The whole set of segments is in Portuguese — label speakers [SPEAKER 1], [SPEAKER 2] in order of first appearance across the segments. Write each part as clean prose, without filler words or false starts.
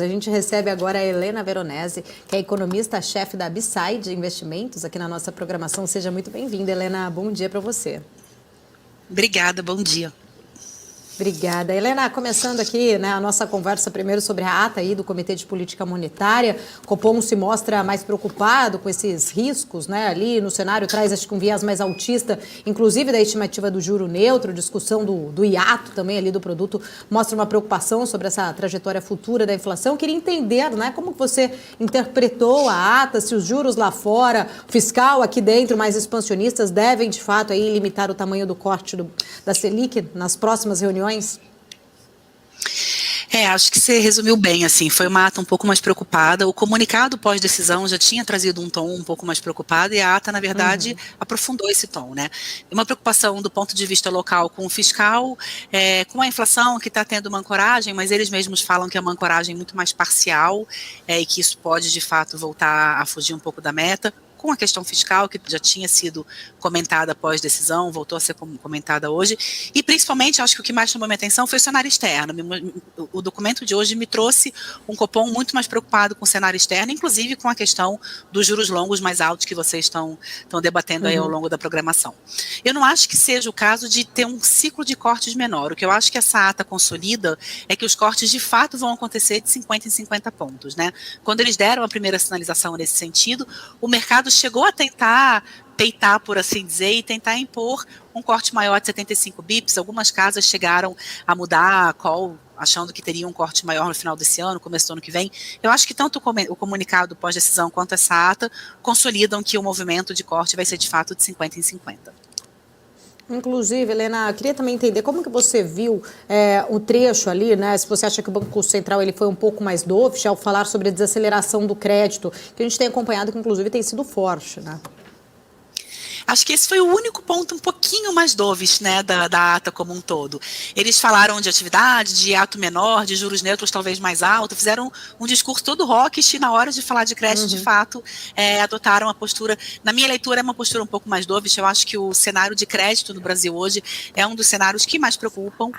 [SPEAKER 1] A gente recebe agora a Helena Veronese, que é economista-chefe da B-Side Investimentos, aqui na nossa programação. Seja muito bem-vinda, Helena. Bom dia para você.
[SPEAKER 2] Obrigada, bom dia.
[SPEAKER 1] Obrigada. Helena, começando aqui, né, a nossa conversa primeiro sobre a ata aí do Comitê de Política Monetária. O Copom se mostra mais preocupado com esses riscos, né, ali no cenário, traz acho que um viés mais altista, inclusive da estimativa do juro neutro, discussão do hiato também ali do produto, mostra uma preocupação sobre essa trajetória futura da inflação. Queria entender, né, como você interpretou a ata, se os juros lá fora, fiscal aqui dentro, mais expansionistas, devem de fato aí limitar o tamanho do corte da Selic nas próximas reuniões.
[SPEAKER 2] Acho que você resumiu bem, assim, foi uma ata um pouco mais preocupada, o comunicado pós-decisão já tinha trazido um tom um pouco mais preocupado e a ata, na verdade, aprofundou esse tom, né? Uma preocupação do ponto de vista local com o fiscal, com a inflação que está tendo uma ancoragem, mas eles mesmos falam que é uma ancoragem muito mais parcial e que isso pode, de fato, voltar a fugir um pouco da meta. Com a questão fiscal, que já tinha sido comentada após decisão, voltou a ser comentada hoje, e principalmente, acho que o que mais chamou minha atenção foi o cenário externo. O documento de hoje me trouxe um Copom muito mais preocupado com o cenário externo, inclusive com a questão dos juros longos mais altos que vocês estão debatendo aí ao longo da programação. Eu não acho que seja o caso de ter um ciclo de cortes menor. O que eu acho que essa ata consolida é que os cortes de fato vão acontecer de 50 em 50 pontos, né? Quando eles deram a primeira sinalização nesse sentido, o mercado chegou a tentar peitar, por assim dizer, e tentar impor um corte maior de 75 bips. Algumas casas chegaram a mudar a call, achando que teria um corte maior no final desse ano, começo do ano que vem. Eu acho que tanto o comunicado pós-decisão quanto essa ata consolidam que o movimento de corte vai ser de fato de 50 em 50.
[SPEAKER 1] Inclusive, Helena, eu queria também entender como que você viu o trecho ali, né? Se você acha que o Banco Central ele foi um pouco mais dovish ao falar sobre a desaceleração do crédito, que a gente tem acompanhado, que inclusive tem sido forte, né?
[SPEAKER 2] Acho que esse foi o único ponto um pouquinho mais dovish, né, da ata como um todo. Eles falaram de atividade, de ato menor, de juros neutros talvez mais altos, fizeram um discurso todo hawkish e na hora de falar de crédito, de fato, adotaram a postura, na minha leitura é uma postura um pouco mais dovish. Eu acho que o cenário de crédito no Brasil hoje é um dos cenários que mais preocupam,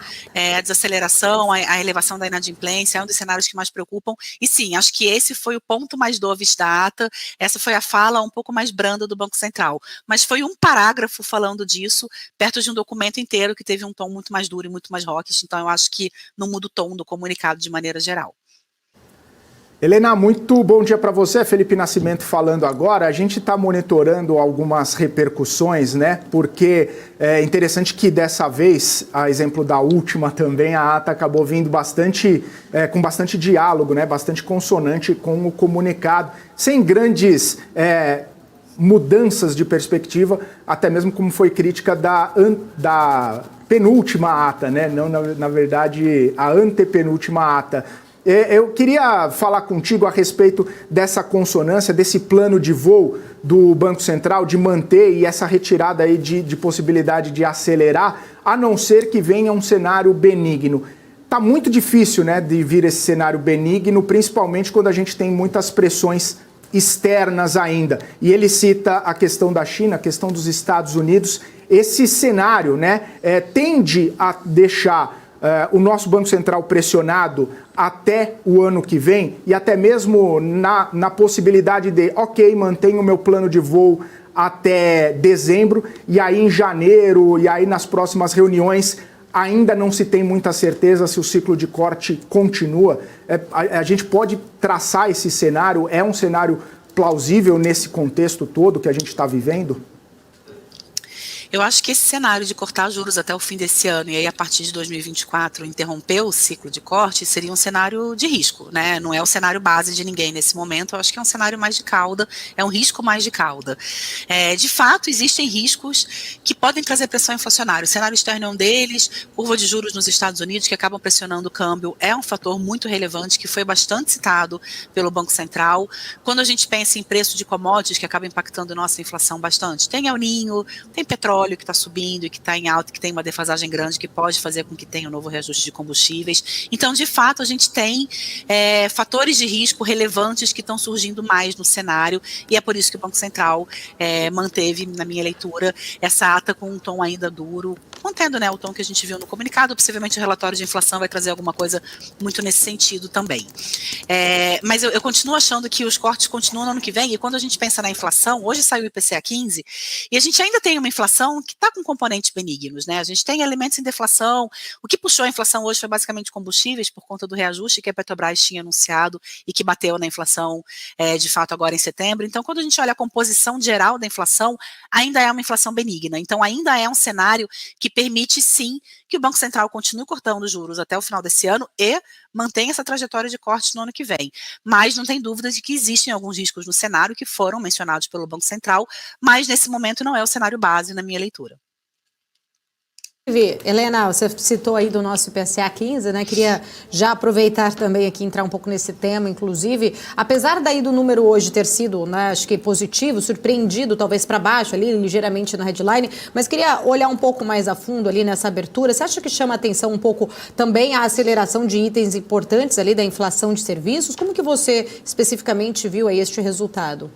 [SPEAKER 2] a desaceleração, a elevação da inadimplência, é um dos cenários que mais preocupam, e sim, acho que esse foi o ponto mais dovish da ata, essa foi a fala um pouco mais branda do Banco Central, mas foi um parágrafo falando disso, perto de um documento inteiro que teve um tom muito mais duro e muito mais hawkish, então eu acho que não muda o tom do comunicado de maneira geral.
[SPEAKER 3] Helena, muito bom dia para você. Felipe Nascimento falando agora. A gente está monitorando algumas repercussões, né? Porque é interessante que dessa vez, a exemplo da última também, a ata acabou vindo com bastante diálogo, né? Bastante consonante com o comunicado, sem grandes mudanças de perspectiva, até mesmo como foi crítica da penúltima ata, né? Não, na verdade, a antepenúltima ata. Eu queria falar contigo a respeito dessa consonância, desse plano de voo do Banco Central de manter e essa retirada aí de possibilidade de acelerar, a não ser que venha um cenário benigno. Tá muito difícil, né, de vir esse cenário benigno, principalmente quando a gente tem muitas pressões externas ainda. E ele cita a questão da China, a questão dos Estados Unidos. Esse cenário, né, tende a deixar o nosso Banco Central pressionado até o ano que vem e até mesmo na possibilidade de, ok, mantenho o meu plano de voo até dezembro e aí em janeiro e aí nas próximas reuniões ainda não se tem muita certeza se o ciclo de corte continua. A gente pode traçar esse cenário, é um cenário plausível nesse contexto todo que a gente está vivendo?
[SPEAKER 2] Eu acho que esse cenário de cortar juros até o fim desse ano e aí a partir de 2024 interromper o ciclo de corte seria um cenário de risco, né? Não é o cenário base de ninguém nesse momento, eu acho que é um cenário mais de cauda, é um risco mais de cauda. De fato, existem riscos que podem trazer pressão inflacionária. O cenário externo é um deles, curva de juros nos Estados Unidos que acabam pressionando o câmbio é um fator muito relevante que foi bastante citado pelo Banco Central. Quando a gente pensa em preço de commodities que acaba impactando nossa inflação bastante, tem El Niño, tem petróleo, petróleo que está subindo e que está em alta, que tem uma defasagem grande, que pode fazer com que tenha um novo reajuste de combustíveis. Então, de fato, a gente tem fatores de risco relevantes que estão surgindo mais no cenário, e é por isso que o Banco Central manteve, na minha leitura, essa ata com um tom ainda duro, mantendo, né, o tom que a gente viu no comunicado. Possivelmente o relatório de inflação vai trazer alguma coisa muito nesse sentido também. Mas eu continuo achando que os cortes continuam no ano que vem, e quando a gente pensa na inflação, hoje saiu o IPCA 15, e a gente ainda tem uma inflação que está com componentes benignos, né? A gente tem elementos em deflação. O que puxou a inflação hoje foi basicamente combustíveis, por conta do reajuste que a Petrobras tinha anunciado e que bateu na inflação, de fato, agora em setembro. Então, quando a gente olha a composição geral da inflação, ainda é uma inflação benigna. Então, ainda é um cenário que permite, sim, que o Banco Central continue cortando os juros até o final desse ano e mantenha essa trajetória de cortes no ano que vem. Mas não tem dúvida de que existem alguns riscos no cenário que foram mencionados pelo Banco Central, mas nesse momento não é o cenário base na minha leitura.
[SPEAKER 1] Helena, você citou aí do nosso IPCA 15, né? Queria já aproveitar também aqui, entrar um pouco nesse tema, inclusive, apesar daí do número hoje ter sido, né, acho que positivo, surpreendido talvez para baixo ali, ligeiramente na headline, mas queria olhar um pouco mais a fundo ali nessa abertura. Você acha que chama atenção um pouco também a aceleração de itens importantes ali da inflação de serviços? Como que você especificamente viu aí este resultado?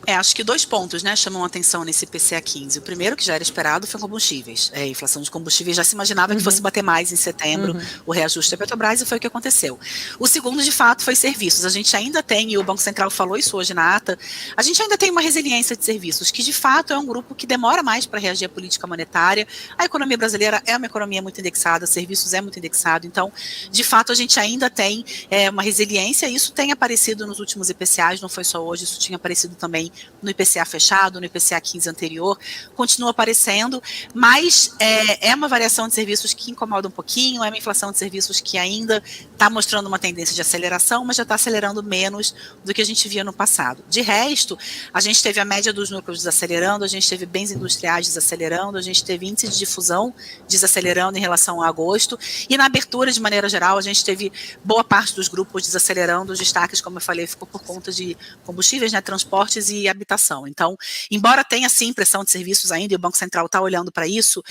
[SPEAKER 2] Acho que 2 pontos, né, chamam a atenção nesse IPCA 15. O primeiro, que já era esperado, foi combustíveis. A inflação de combustíveis já se imaginava que fosse bater mais em setembro, o reajuste da Petrobras, e foi o que aconteceu. O segundo, de fato, foi serviços. A gente ainda tem, e o Banco Central falou isso hoje na ata, a gente ainda tem uma resiliência de serviços, que de fato é um grupo que demora mais para reagir à política monetária. A economia brasileira é uma economia muito indexada, serviços é muito indexado, então, de fato, a gente ainda tem uma resiliência, e isso tem aparecido nos últimos IPCAs, não foi só hoje, isso tinha aparecido também no IPCA fechado, no IPCA 15 anterior, continua aparecendo, mas é uma variação de serviços que incomoda um pouquinho, é uma inflação de serviços que ainda está mostrando uma tendência de aceleração, mas já está acelerando menos do que a gente via no passado. De resto, a gente teve a média dos núcleos desacelerando, a gente teve bens industriais desacelerando, a gente teve índice de difusão desacelerando em relação a agosto, e na abertura, de maneira geral, a gente teve boa parte dos grupos desacelerando. Os destaques, como eu falei, ficou por conta de combustíveis, né, transportes e habitação. Então, embora tenha sim pressão de serviços ainda, e o Banco Central está olhando para isso,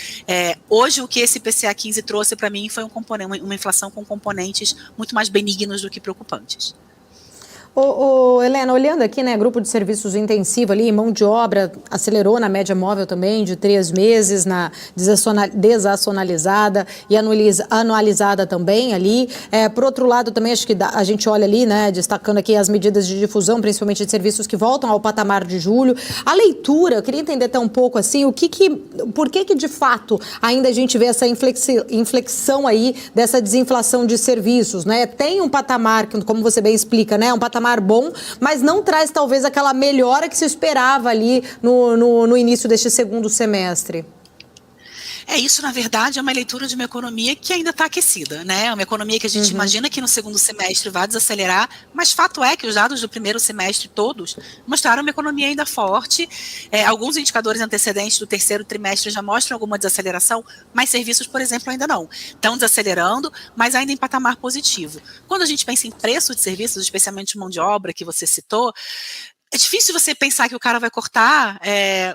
[SPEAKER 2] hoje o que esse IPCA 15 trouxe para mim foi uma inflação com componentes muito mais benignos do que preocupantes.
[SPEAKER 1] Helena, olhando aqui, né, grupo de serviços intensivo ali, mão de obra acelerou na média móvel também de 3 meses, na desacionalizada e anualizada também ali. Por outro lado, também acho que a gente olha ali, né, destacando aqui as medidas de difusão, principalmente de serviços que voltam ao patamar de julho. A leitura, eu queria entender até um pouco assim, por que de fato ainda a gente vê essa inflexão aí dessa desinflação de serviços, né? Tem um patamar, como você bem explica, né, um patamar bom, mas não traz talvez aquela melhora que se esperava ali no início deste segundo semestre.
[SPEAKER 2] Isso, na verdade, é uma leitura de uma economia que ainda está aquecida, né? Uma economia que a gente imagina que no segundo semestre vai desacelerar, mas fato é que os dados do primeiro semestre todos mostraram uma economia ainda forte. Alguns indicadores antecedentes do terceiro trimestre já mostram alguma desaceleração, mas serviços, por exemplo, ainda não. Estão desacelerando, mas ainda em patamar positivo. Quando a gente pensa em preço de serviços, especialmente de mão de obra que você citou, é difícil você pensar que o cara vai cortar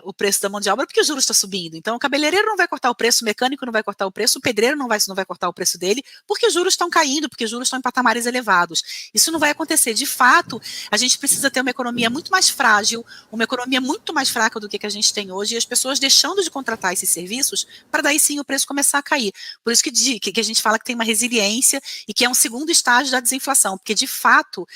[SPEAKER 2] o preço da mão de obra porque o juros está subindo. Então, o cabeleireiro não vai cortar o preço, o mecânico não vai cortar o preço, o pedreiro não vai cortar o preço dele porque os juros estão caindo, porque os juros estão em patamares elevados. Isso não vai acontecer. De fato, a gente precisa ter uma economia muito mais frágil, uma economia muito mais fraca do que a gente tem hoje, e as pessoas deixando de contratar esses serviços para daí sim o preço começar a cair. Por isso que a gente fala que tem uma resiliência e que é um segundo estágio da desinflação, porque de fato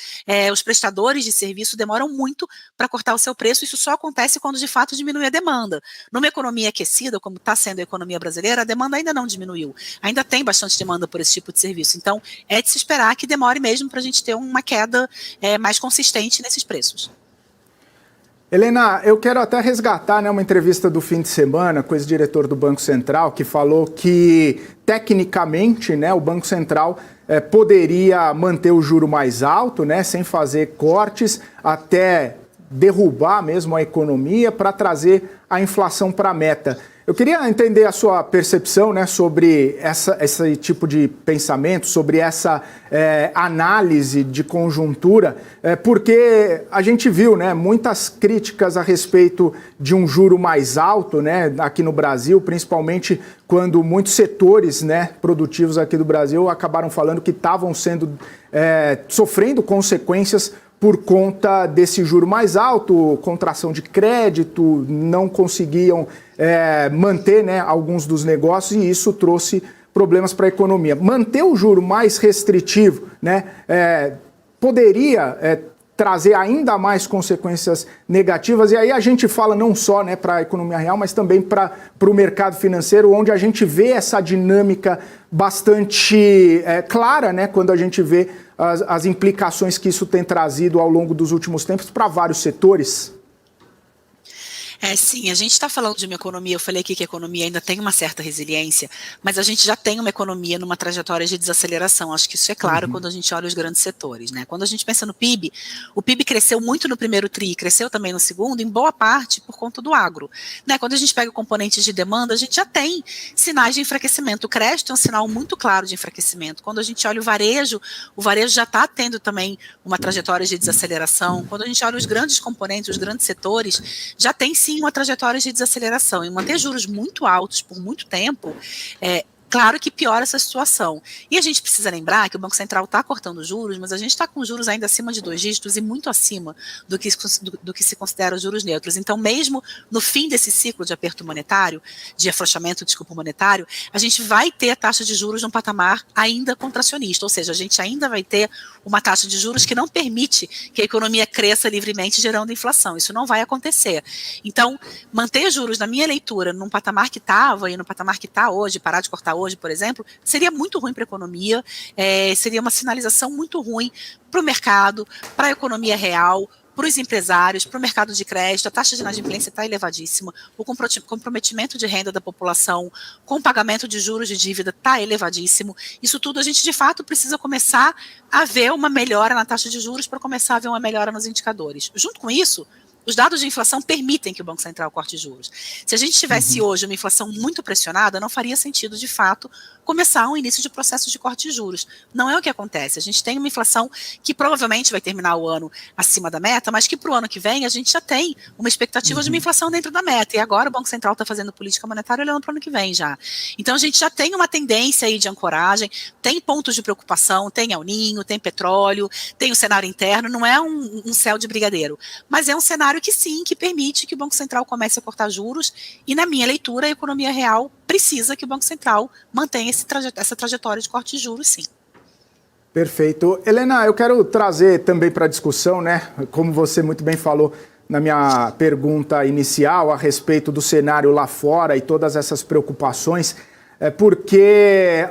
[SPEAKER 2] os prestadores de serviço demoram muito para cortar o seu preço. Isso só acontece quando de fato diminui a demanda. Numa economia aquecida, como está sendo a economia brasileira, a demanda ainda não diminuiu. Ainda tem bastante demanda por esse tipo de serviço. Então, é de se esperar que demore mesmo para a gente ter uma queda mais consistente nesses preços.
[SPEAKER 3] Helena, eu quero até resgatar, né, uma entrevista do fim de semana com o ex-diretor do Banco Central, que falou que, tecnicamente, né, o Banco Central poderia manter o juro mais alto, né, sem fazer cortes, até derrubar mesmo a economia para trazer a inflação para a meta. Eu queria entender a sua percepção, né, sobre esse tipo de pensamento, sobre essa análise de conjuntura, porque a gente viu, né, muitas críticas a respeito de um juro mais alto, né, aqui no Brasil, principalmente quando muitos setores, né, produtivos aqui do Brasil acabaram falando que estavam sofrendo consequências por conta desse juro mais alto, contração de crédito, não conseguiam manter, né, alguns dos negócios, e isso trouxe problemas para a economia. Manter o juro mais restritivo, né, poderia trazer ainda mais consequências negativas, e aí a gente fala não só, né, para a economia real, mas também para o mercado financeiro, onde a gente vê essa dinâmica bastante clara, né, quando a gente vê as implicações que isso tem trazido ao longo dos últimos tempos para vários setores.
[SPEAKER 2] Sim, a gente está falando de uma economia, eu falei aqui que a economia ainda tem uma certa resiliência, mas a gente já tem uma economia numa trajetória de desaceleração, acho que isso é claro quando a gente olha os grandes setores, né? Quando a gente pensa no PIB, o PIB cresceu muito no primeiro tri, cresceu também no segundo, em boa parte por conta do agro, né? Quando a gente pega componentes de demanda, a gente já tem sinais de enfraquecimento, o crédito é um sinal muito claro de enfraquecimento, quando a gente olha o varejo já está tendo também uma trajetória de desaceleração, quando a gente olha os grandes componentes, os grandes setores, já tem sim uma trajetória de desaceleração, e manter juros muito altos por muito tempo, claro que piora essa situação. E a gente precisa lembrar que o Banco Central está cortando juros, mas a gente está com juros ainda acima de 2 dígitos e muito acima do que se considera os juros neutros. Então, mesmo no fim desse ciclo de aperto monetário, de afrouxamento, monetário, a gente vai ter a taxa de juros num patamar ainda contracionista, ou seja, a gente ainda vai ter uma taxa de juros que não permite que a economia cresça livremente, gerando inflação. Isso não vai acontecer. Então, manter juros, na minha leitura, num patamar que estava e no patamar que está hoje, parar de cortar hoje, por exemplo, seria muito ruim para a economia, seria uma sinalização muito ruim para o mercado, para a economia real, para os empresários, para o mercado de crédito. A taxa de inadimplência está elevadíssima, o comprometimento de renda da população com pagamento de juros de dívida está elevadíssimo. Isso tudo a gente, de fato, precisa começar a ver uma melhora na taxa de juros para começar a ver uma melhora nos indicadores. Junto com isso, os dados de inflação permitem que o Banco Central corte juros. Se a gente tivesse hoje uma inflação muito pressionada, não faria sentido, de fato, começar um início de processo de corte de juros. Não é o que acontece. A gente tem uma inflação que provavelmente vai terminar o ano acima da meta, mas que para o ano que vem a gente já tem uma expectativa de uma inflação dentro da meta. E agora o Banco Central está fazendo política monetária olhando para o ano que vem já. Então a gente já tem uma tendência aí de ancoragem, tem pontos de preocupação, tem El Niño, tem petróleo, tem o cenário interno, não é um céu de brigadeiro, mas é um cenário que sim, que permite que o Banco Central comece a cortar juros, e na minha leitura a economia real precisa que o Banco Central mantenha essa trajetória de corte de juros, sim.
[SPEAKER 3] Perfeito. Helena, eu quero trazer também para a discussão, né, como você muito bem falou na minha pergunta inicial a respeito do cenário lá fora e todas essas preocupações, porque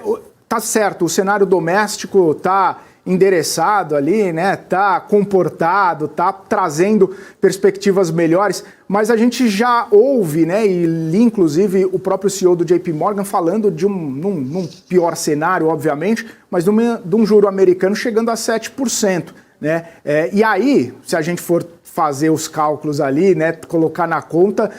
[SPEAKER 3] tá certo, o cenário doméstico está endereçado ali, né? Tá comportado, tá trazendo perspectivas melhores, mas a gente já ouve, né? E li inclusive o próprio CEO do JP Morgan falando de num pior cenário, obviamente, mas de um juro americano chegando a 7%, né? E aí, se a gente for fazer os cálculos ali, né, colocar na conta,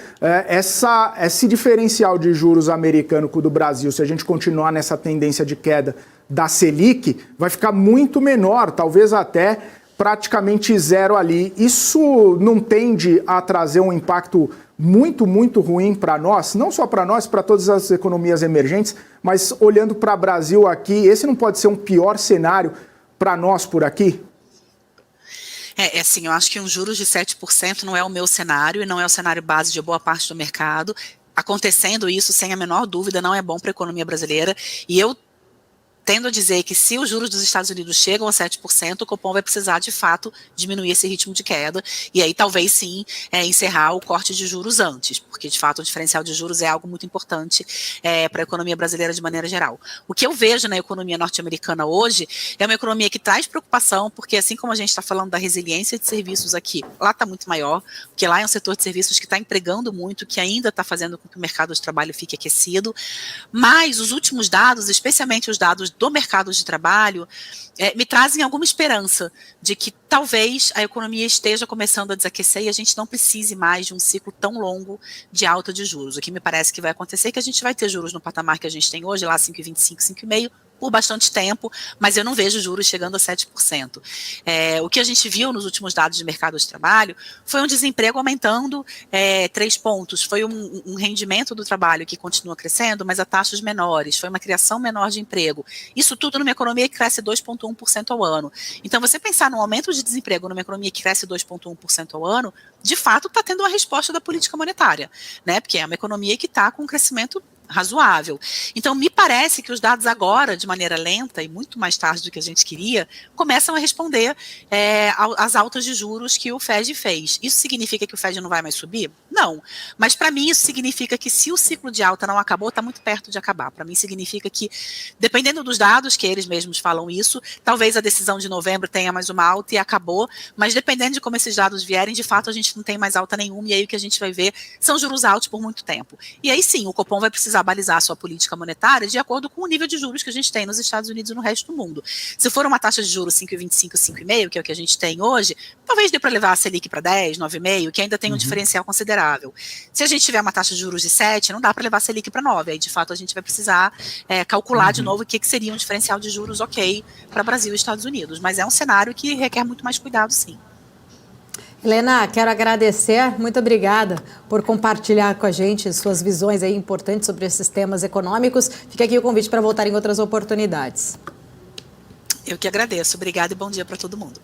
[SPEAKER 3] esse diferencial de juros americano com o do Brasil, se a gente continuar nessa tendência de queda da Selic, vai ficar muito menor, talvez até praticamente zero ali. Isso não tende a trazer um impacto muito, muito ruim para nós, não só para nós, para todas as economias emergentes, mas olhando para o Brasil aqui, esse não pode ser um pior cenário para nós por aqui?
[SPEAKER 2] Assim, eu acho que um juros de 7% não é o meu cenário e não é o cenário base de boa parte do mercado. Acontecendo isso, sem a menor dúvida, não é bom para a economia brasileira, e eu tendo a dizer que se os juros dos Estados Unidos chegam a 7%, o Copom vai precisar, de fato, diminuir esse ritmo de queda, e aí talvez sim encerrar o corte de juros antes, porque de fato o diferencial de juros é algo muito importante para a economia brasileira de maneira geral. O que eu vejo na economia norte-americana hoje é uma economia que traz preocupação, porque assim como a gente está falando da resiliência de serviços aqui, lá está muito maior, porque lá é um setor de serviços que está empregando muito, que ainda está fazendo com que o mercado de trabalho fique aquecido, mas os últimos dados, especialmente os dados do mercado de trabalho, me trazem alguma esperança de que talvez a economia esteja começando a desaquecer e a gente não precise mais de um ciclo tão longo de alta de juros. O que me parece que vai acontecer é que a gente vai ter juros no patamar que a gente tem hoje, lá 5,25, 5,5%, por bastante tempo, mas eu não vejo juros chegando a 7%. O que a gente viu nos últimos dados de mercado de trabalho foi um desemprego aumentando 3 pontos, foi um rendimento do trabalho que continua crescendo, mas a taxas menores, foi uma criação menor de emprego. Isso tudo numa economia que cresce 2,1% ao ano. Então, você pensar num aumento de desemprego numa economia que cresce 2,1% ao ano, de fato está tendo uma resposta da política monetária, né? Porque é uma economia que está com um crescimento razoável. Então, me parece que os dados agora, de maneira lenta e muito mais tarde do que a gente queria, começam a responder às altas de juros que o Fed fez. Isso significa que o Fed não vai mais subir? Não. Mas, para mim, isso significa que se o ciclo de alta não acabou, está muito perto de acabar. Para mim, significa que, dependendo dos dados, que eles mesmos falam isso, talvez a decisão de novembro tenha mais uma alta e acabou, mas dependendo de como esses dados vierem, de fato, a gente não tem mais alta nenhuma, e aí o que a gente vai ver são juros altos por muito tempo. E aí, sim, o Copom vai precisar balizar a sua política monetária de acordo com o nível de juros que a gente tem nos Estados Unidos e no resto do mundo. Se for uma taxa de juros 5,25, 5,5, que é o que a gente tem hoje, talvez dê para levar a Selic para 10, 9,5, que ainda tem um diferencial considerável. Se a gente tiver uma taxa de juros de 7, não dá para levar a Selic para 9, aí de fato a gente vai precisar calcular de novo o que seria um diferencial de juros ok para Brasil e Estados Unidos, mas é um cenário que requer muito mais cuidado, sim.
[SPEAKER 1] Helena, quero agradecer, muito obrigada por compartilhar com a gente suas visões aí importantes sobre esses temas econômicos. Fica aqui o convite para voltar em outras oportunidades.
[SPEAKER 2] Eu que agradeço, obrigada e bom dia para todo mundo.